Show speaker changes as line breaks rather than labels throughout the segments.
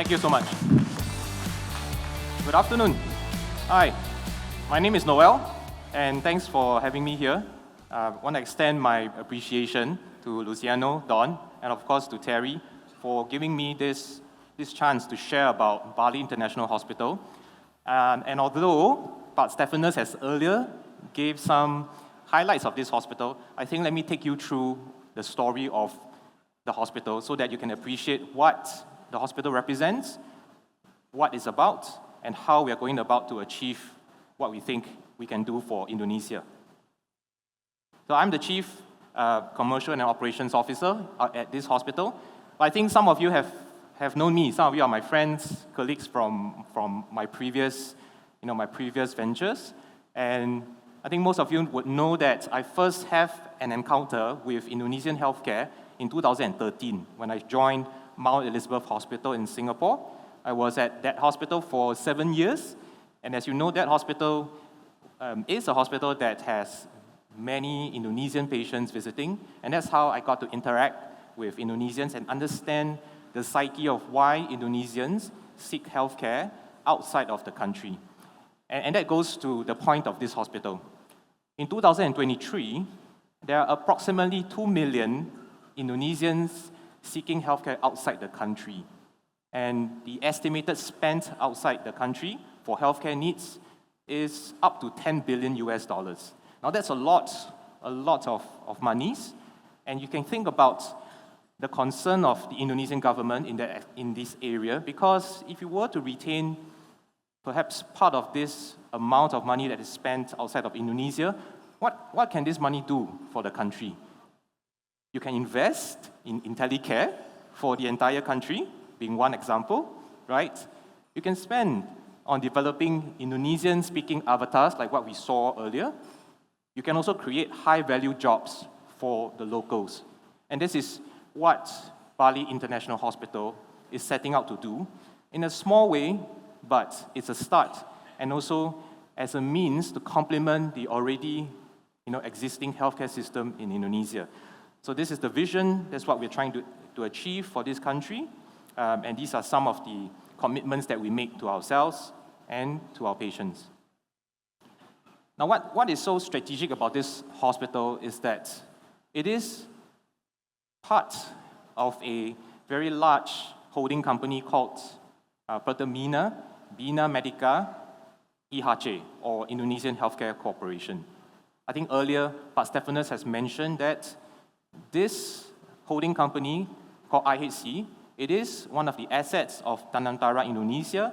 Thank you so much. Good afternoon. Hi, my name is Noel, and thanks for having me here. I want to extend my appreciation to Luciano, Don, and of course to Terry for giving me this chance to share about Bali International Hospital. And although Pat Stephanus has earlier gave some highlights of this hospital, I think let me take you through the story of the hospital so that you can appreciate what the hospital represents, what it's about, and how we are going about to achieve what we think we can do for Indonesia. So I'm the Chief Commercial and Operations Officer at this hospital. I think some of you have known me. Some of you are my friends, colleagues from my previous ventures. And I think most of you would know that I first have an encounter with Indonesian healthcare in 2013 when I joined Mount Elizabeth Hospital in Singapore. I was at that hospital for 7 years. And as you know, that hospital is a hospital that has many Indonesian patients visiting. And that's how I got to interact with Indonesians and understand the psyche of why Indonesians seek healthcare outside of the country. And that goes to the point of this hospital. In 2023, there are approximately 2 million Indonesians seeking healthcare outside the country. And the estimated spend outside the country for healthcare needs is up to $10 billion US. Now that's a lot of monies. And you can think about the concern of the Indonesian government in this area, because if you were to retain perhaps part of this amount of money that is spent outside of Indonesia, what can this money do for the country? You can invest in IntelliCare for the entire country, being one example, right? You can spend on developing Indonesian-speaking avatars like what we saw earlier. You can also create high-value jobs for the locals. And this is what Bali International Hospital is setting out to do in a small way, but it's a start, and also as a means to complement the already existing healthcare system in Indonesia. So this is the vision, that's what we're trying to achieve for this country, and these are some of the commitments that we make to ourselves and to our patients. Now what is so strategic about this hospital is that it is part of a very large holding company called Pertamina Bina Medica IHC, or Indonesian Healthcare Corporation. I think earlier, Pak Stephanus has mentioned that this holding company called IHC, it is one of the assets of Tanantara Indonesia,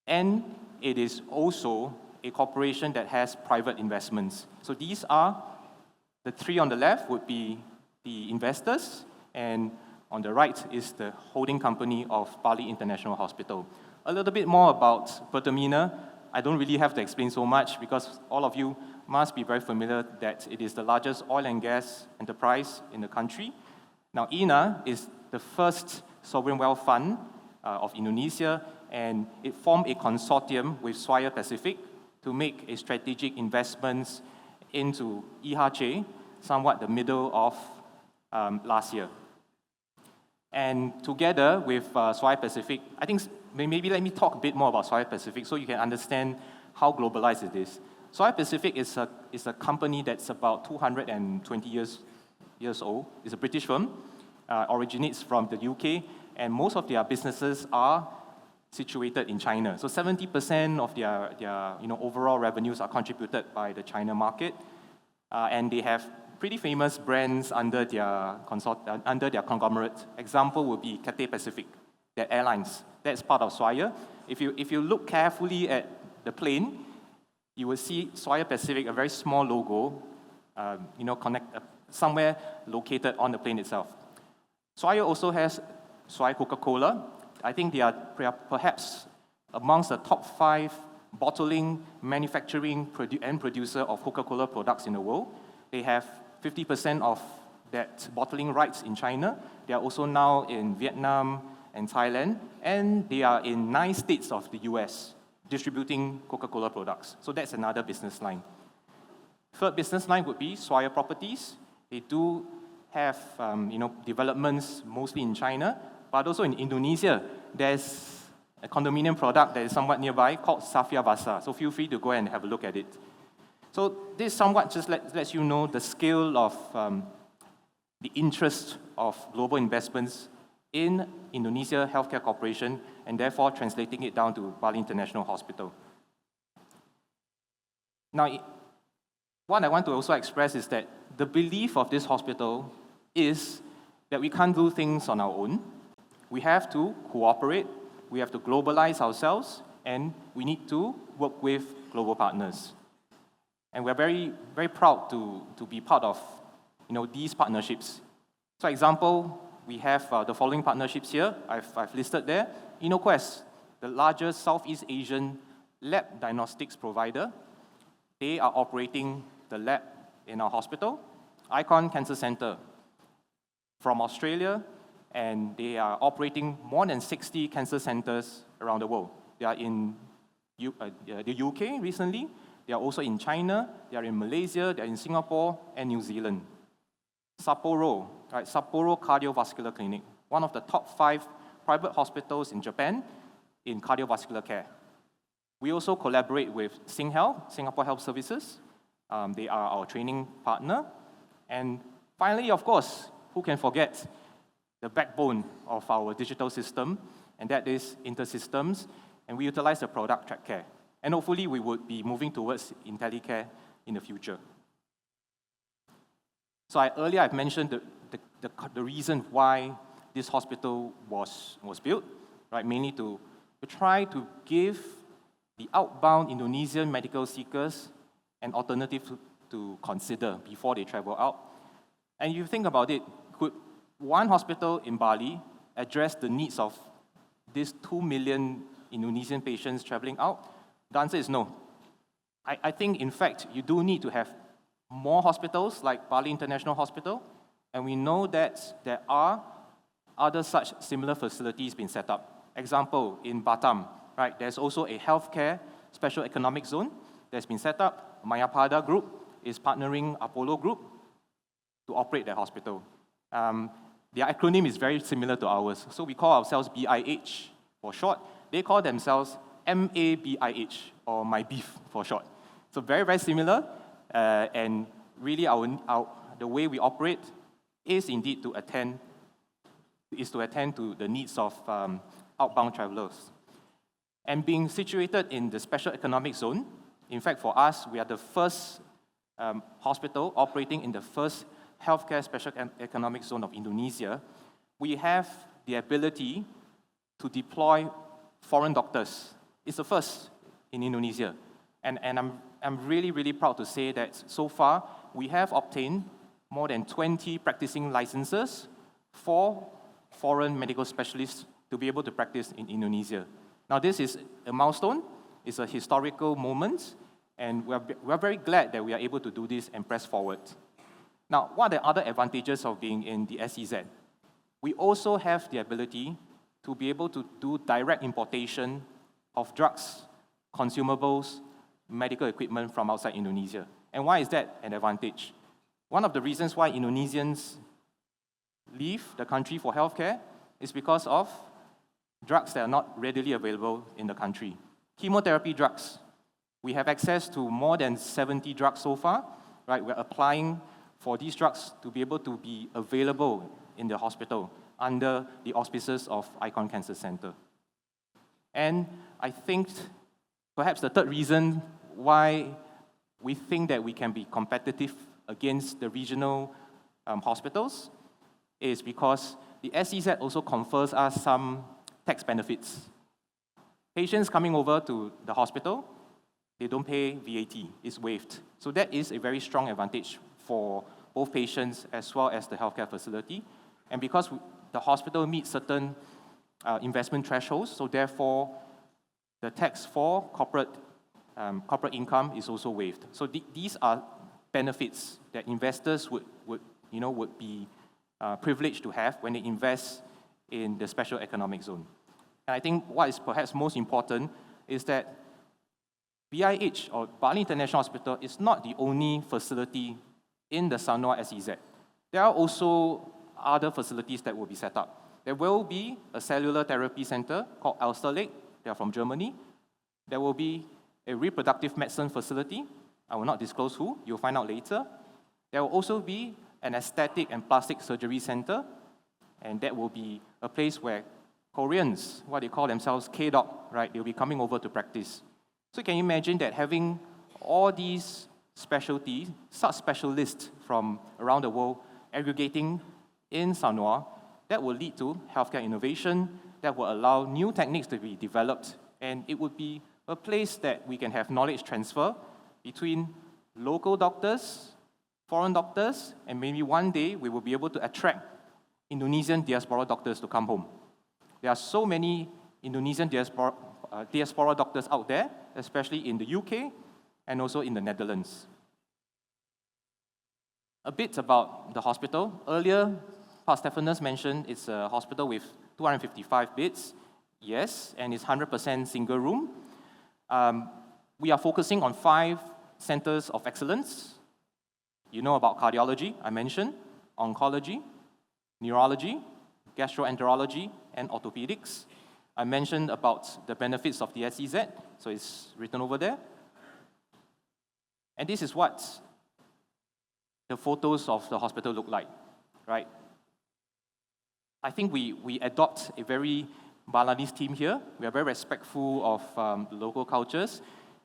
and it is also a corporation that has private investments. So these are the three on the left would be the investors, and on the right is the holding company of Bali International Hospital. A little bit more about Pertamina. I don't really have to explain so much because all of you must be very familiar that it is the largest oil and gas enterprise in the country. Now, INA is the first sovereign wealth fund of Indonesia, and it formed a consortium with Swire Pacific to make a strategic investments into IHC, somewhat the middle of last year. And together with Swire Pacific, I think maybe let me talk a bit more about Swire Pacific so you can understand how globalized it is. Swire Pacific is a company that's about 220 years old. It's a British firm, originates from the UK, and most of their businesses are situated in China. So 70% of their overall revenues are contributed by the China market, and they have pretty famous brands under their conglomerate. Example would be Cathay Pacific, their airlines. That's part of Swire. If you look carefully at the plane, you will see Swire Pacific, a very small logo, somewhere located on the plane itself. Swire also has Swire Coca-Cola. I think they are perhaps amongst the top 5 bottling, manufacturing, and producer of Coca-Cola products in the world. They have 50% of that bottling rights in China. They are also now in Vietnam and Thailand, and they are in 9 states of the US distributing Coca-Cola products. So that's another business line. Third business line would be Swire Properties. They do have developments mostly in China, but also in Indonesia, there's a condominium product that is somewhat nearby called Safia Basa. So feel free to go and have a look at it. So this somewhat just lets you know the scale of the interest of global investments in Indonesia Healthcare Corporation, and therefore translating it down to Bali International Hospital. Now, what I want to also express is that the belief of this hospital is that we can't do things on our own. We have to cooperate, we have to globalize ourselves, and we need to work with global partners. And we're very, very proud to be part of these partnerships. So, example, we have the following partnerships here. I've listed there. InnoQuest, the largest Southeast Asian lab diagnostics provider. They are operating the lab in our hospital. Icon Cancer Center from Australia, and they are operating more than 60 cancer centers around the world. They are in the UK recently. They are also in China. They are in Malaysia. They are in Singapore and New Zealand. Sapporo, right? Sapporo Cardiovascular Clinic, one of the top 5 private hospitals in Japan in cardiovascular care. We also collaborate with SingHealth, Singapore Health Services. They are our training partner. And finally, of course, who can forget the backbone of our digital system, and that is InterSystems, and we utilize the product TrackCare. And hopefully, we would be moving towards IntelliCare in the future. So earlier I've mentioned the reason why this hospital was built, right? Mainly to try to give the outbound Indonesian medical seekers an alternative to consider before they travel out. And you think about it, could one hospital in Bali address the needs of these 2 million Indonesian patients traveling out? The answer is no. I think, in fact, you do need to have more hospitals like Bali International Hospital, and we know that there are other such similar facilities being set up. Example, in Batam, right, there's also a healthcare special economic zone that's been set up. Mayapada Group is partnering Apollo Group to operate that hospital. Their acronym is very similar to ours, so we call ourselves BIH for short. They call themselves MABIH, or My Beef for short. So very, very similar, and really the way we operate is indeed to attend to the needs of outbound travelers. And being situated in the special economic zone, in fact, for us, we are the first hospital operating in the first healthcare special economic zone of Indonesia. We have the ability to deploy foreign doctors. It's the first in Indonesia. And I'm really, really proud to say that so far, we have obtained more than 20 practicing licenses for foreign medical specialists to be able to practice in Indonesia. Now, this is a milestone. It's a historical moment, and we're very glad that we are able to do this and press forward. Now, what are the other advantages of being in the SEZ? We also have the ability to be able to do direct importation of drugs, consumables, medical equipment from outside Indonesia. And why is that an advantage? One of the reasons why Indonesians leave the country for healthcare is because of drugs that are not readily available in the country. Chemotherapy drugs. We have access to more than 70 drugs so far, right? We're applying for these drugs to be able to be available in the hospital under the auspices of Icon Cancer Center. And I think perhaps the third reason why we think that we can be competitive against the regional hospitals is because the SEZ also confers us some tax benefits. Patients coming over to the hospital, they don't pay VAT, it's waived. So that is a very strong advantage for both patients as well as the healthcare facility. And because the hospital meets certain investment thresholds, so therefore the tax for corporate income is also waived. So these are benefits that investors would be privileged to have when they invest in the special economic zone. And I think what is perhaps most important is that BIH, or Bali International Hospital, is not the only facility in the Sanua SEZ. There are also other facilities that will be set up. There will be a cellular therapy center called Elsterlake. They are from Germany. There will be a reproductive medicine facility. I will not disclose who. You'll find out later. There will also be an aesthetic and plastic surgery center, and that will be a place where Koreans, what they call themselves K-doc, right, they'll be coming over to practice. So can you imagine that having all these specialties, such specialists from around the world aggregating in Sanua, that will lead to healthcare innovation, that will allow new techniques to be developed, and it would be a place that we can have knowledge transfer between local doctors, foreign doctors, and maybe one day we will be able to attract Indonesian diaspora doctors to come home. There are so many Indonesian diaspora doctors out there, especially in the UK and also in the Netherlands. A bit about the hospital. Earlier, Pastor Stephanus mentioned it's a hospital with 255 beds. Yes, and it's 100% single room. We are focusing on 5 centers of excellence. You know about cardiology, I mentioned, oncology, neurology, gastroenterology, and orthopedics. I mentioned about the benefits of the SEZ, so it's written over there. And this is what the photos of the hospital look like, right? I think we adopt a very Balinese team here. We are very respectful of the local cultures.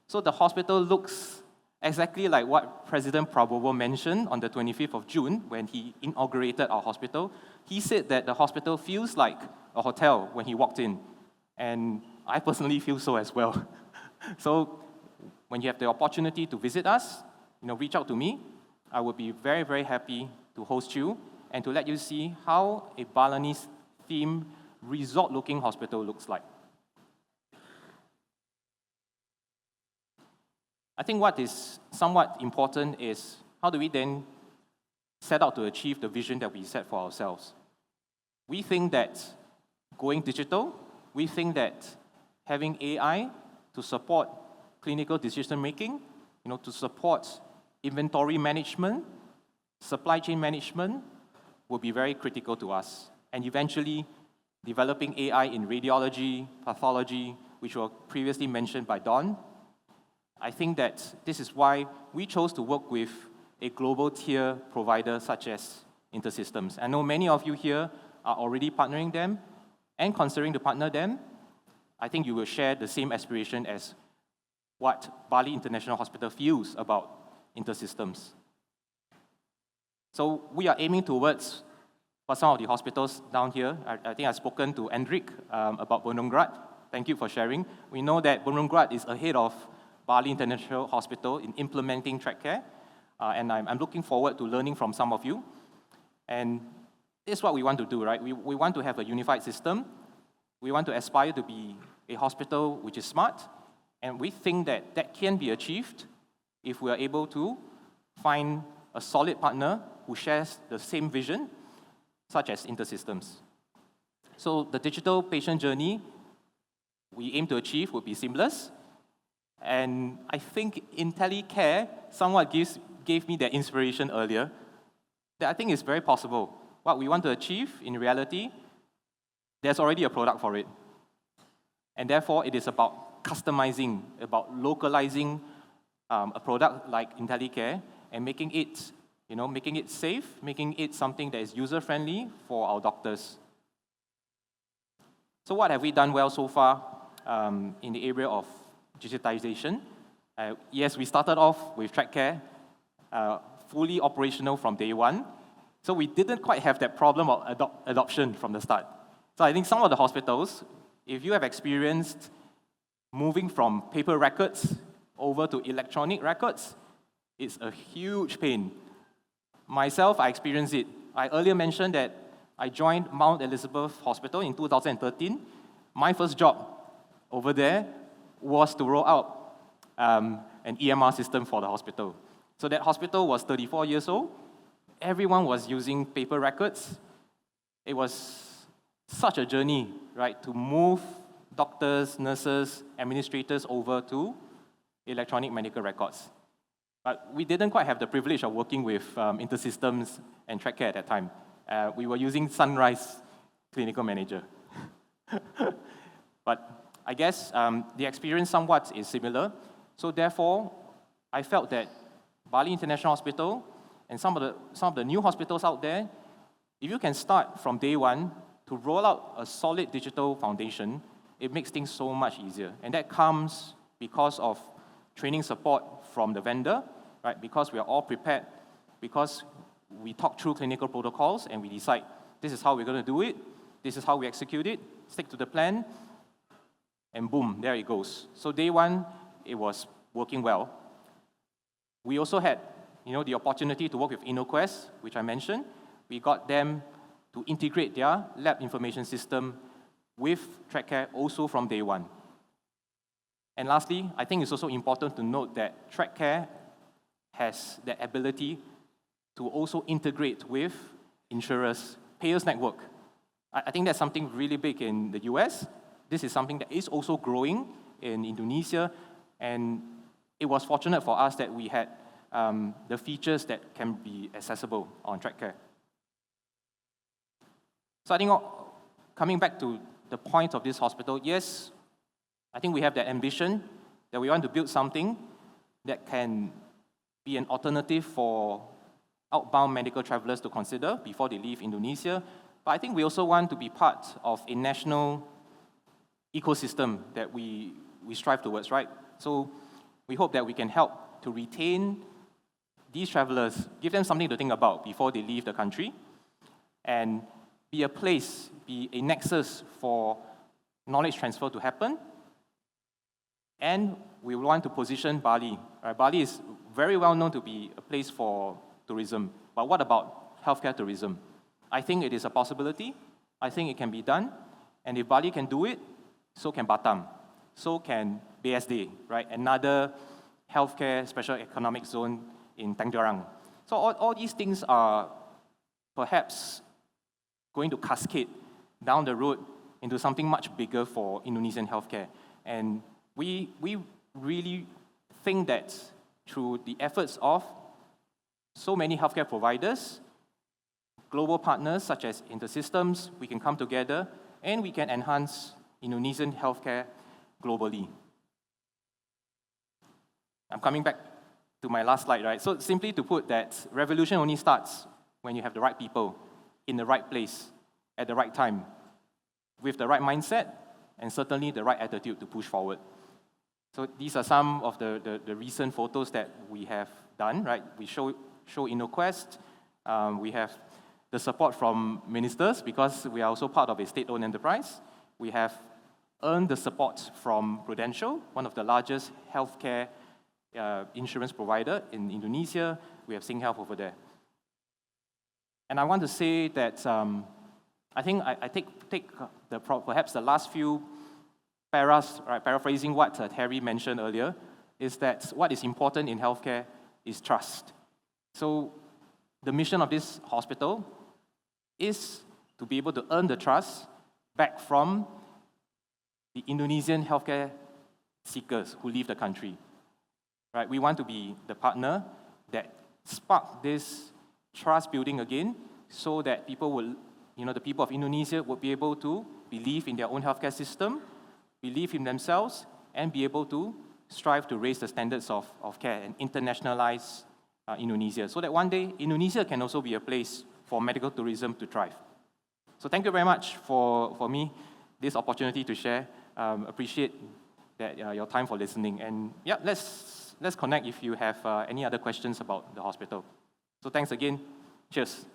So the hospital looks exactly like what President Prabowo mentioned on the 25th of June when he inaugurated our hospital. He said that the hospital feels like a hotel when he walked in. And I personally feel so as well. So when you have the opportunity to visit us, reach out to me. I would be very, very happy to host you and to let you see how a Balinese-themed resort-looking hospital looks like. I think what is somewhat important is how do we then set out to achieve the vision that we set for ourselves. We think that going digital, we think that having AI to support clinical decision-making, to support inventory management, supply chain management will be very critical to us. And eventually, developing AI in radiology, pathology, which were previously mentioned by Don, I think that this is why we chose to work with a global tier provider such as InterSystems. I know many of you here are already partnering them and considering to partner them. I think you will share the same aspiration as what Bali International Hospital feels about InterSystems. So we are aiming towards, for some of the hospitals down here, I think I've spoken to Hendrik about Bonongrad. Thank you for sharing. We know that Bonongrad is ahead of Bali International Hospital in implementing track care, and I'm looking forward to learning from some of you. And this is what we want to do, right? We want to have a unified system. We want to aspire to be a hospital which is smart, and we think that that can be achieved if we are able to find a solid partner who shares the same vision, such as InterSystems. So the digital patient journey we aim to achieve would be seamless. And I think IntelliCare somewhat gave me that inspiration earlier, that I think is very possible. What we want to achieve, in reality, there's already a product for it. And therefore, it is about customizing, about localizing a product like IntelliCare and making it safe, making it something that is user-friendly for our doctors. So what have we done well so far in the area of digitization? Yes, we started off with track care, fully operational from day one. So we didn't quite have that problem of adoption from the start. So I think some of the hospitals, if you have experienced moving from paper records over to electronic records, it's a huge pain. Myself, I experienced it. I earlier mentioned that I joined Mount Elizabeth Hospital in 2013. My first job over there was to roll out an EMR system for the hospital. So that hospital was 34 years old. Everyone was using paper records. It was such a journey, right, to move doctors, nurses, administrators over to electronic medical records. But we didn't quite have the privilege of working with InterSystems and TrackCare at that time. we were using Sunrise Clinical Manager. But I guess the experience somewhat is similar. So therefore, I felt that Bali International Hospital and some of the new hospitals out there, if you can start from day one to roll out a solid digital foundation, it makes things so much easier. And that comes because of training support from the vendor, right? Because we are all prepared, because we talk through clinical protocols and we decide this is how we're going to do it, this is how we execute it, stick to the plan, and boom, there it goes. So day one, it was working well. We also had the opportunity to work with InnoQuest, which I mentioned. We got them to integrate their lab information system with TrackCare also from day one. And lastly, I think it's also important to note that TrackCare has the ability to also integrate with insurers, payers network. I think that's something really big in the US. This is something that is also growing in Indonesia, and it was fortunate for us that we had the features that can be accessible on TrackCare. So I think coming back to the point of this hospital, yes, I think we have that ambition that we want to build something that can be an alternative for outbound medical travelers to consider before they leave Indonesia. But I think we also want to be part of a national ecosystem that we strive towards, right? So we hope that we can help to retain these travelers, give them something to think about before they leave the country, and be a place, be a nexus for knowledge transfer to happen. And we want to position Bali. Bali is very well known to be a place for tourism. But what about healthcare tourism? I think it is a possibility. I think it can be done. And if Bali can do it, so can Batam. So can BSD, right? Another healthcare special economic zone in Tangerang. So all these things are perhaps going to cascade down the road into something much bigger for Indonesian healthcare. And we really think that through the efforts of so many healthcare providers, global partners such as InterSystems, we can come together and we can enhance Indonesian healthcare globally. I'm coming back to my last slide, right? So simply to put that revolution only starts when you have the right people in the right place at the right time with the right mindset and certainly the right attitude to push forward. So these are some of the recent photos that we have done, right? We show InnoQuest. We have the support from ministers because we are also part of a state-owned enterprise. We have earned the support from Prudential, one of the largest healthcare insurance provider in Indonesia. We have SingHealth over there. And I want to say that I think I take perhaps the last few paras, right, paraphrasing what Terry mentioned earlier, is that what is important in healthcare is trust. So the mission of this hospital is to be able to earn the trust back from the Indonesian healthcare seekers who leave the country. Right? We want to be the partner that spark this trust building again so that people will, the people of Indonesia would be able to believe in their own healthcare system, believe in themselves, and be able to strive to raise the standards of care and internationalize Indonesia so that one day Indonesia can also be a place for medical tourism to thrive. So thank you very much for me, this opportunity to share. Appreciate that your time for listening. And yeah, let's connect if you have any other questions about the hospital. So thanks again. Cheers.